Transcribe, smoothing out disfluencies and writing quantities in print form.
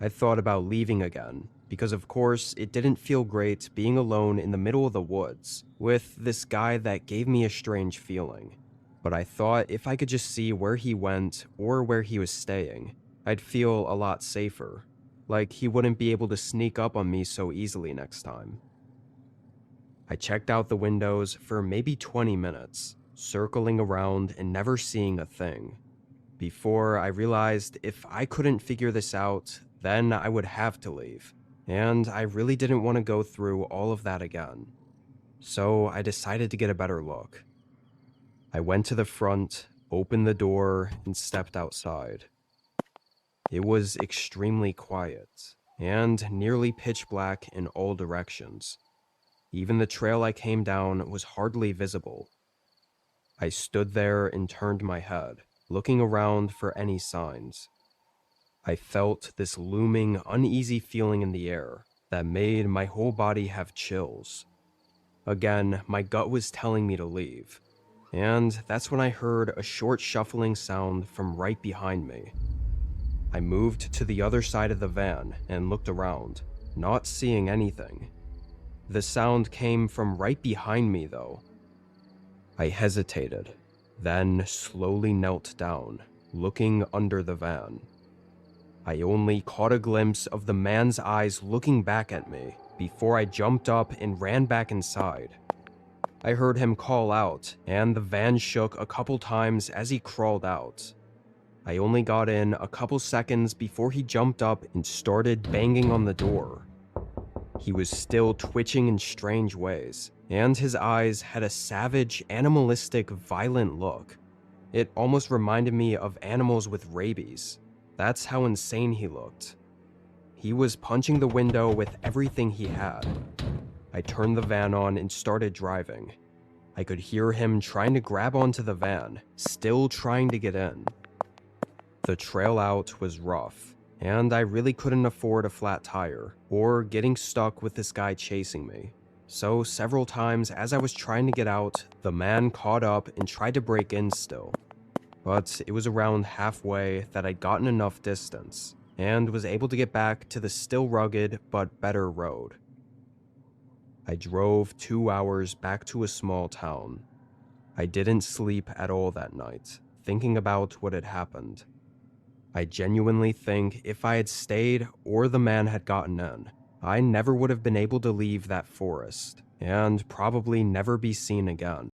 I thought about leaving again, because of course it didn't feel great being alone in the middle of the woods with this guy that gave me a strange feeling. But I thought if I could just see where he went or where he was staying, I'd feel a lot safer. Like he wouldn't be able to sneak up on me so easily next time. I checked out the windows for maybe 20 minutes, circling around and never seeing a thing, before I realized if I couldn't figure this out, then I would have to leave. And I really didn't want to go through all of that again. So I decided to get a better look. I went to the front, opened the door, and stepped outside. It was extremely quiet, and nearly pitch black in all directions. Even the trail I came down was hardly visible. I stood there and turned my head, looking around for any signs. I felt this looming, uneasy feeling in the air that made my whole body have chills. Again, my gut was telling me to leave, and that's when I heard a short shuffling sound from right behind me. I moved to the other side of the van and looked around, not seeing anything. The sound came from right behind me, though. I hesitated, then slowly knelt down, looking under the van. I only caught a glimpse of the man's eyes looking back at me before I jumped up and ran back inside. I heard him call out, and the van shook a couple times as he crawled out. I only got in a couple seconds before he jumped up and started banging on the door. He was still twitching in strange ways, and his eyes had a savage, animalistic, violent look. It almost reminded me of animals with rabies. That's how insane he looked. He was punching the window with everything he had. I turned the van on and started driving. I could hear him trying to grab onto the van, still trying to get in. The trail out was rough, and I really couldn't afford a flat tire or getting stuck with this guy chasing me. So several times as I was trying to get out, the man caught up and tried to break in still. But it was around halfway that I'd gotten enough distance and was able to get back to the still rugged but better road. I drove 2 hours back to a small town. I didn't sleep at all that night, thinking about what had happened. I genuinely think if I had stayed or the man had gotten in, I never would have been able to leave that forest and probably never be seen again.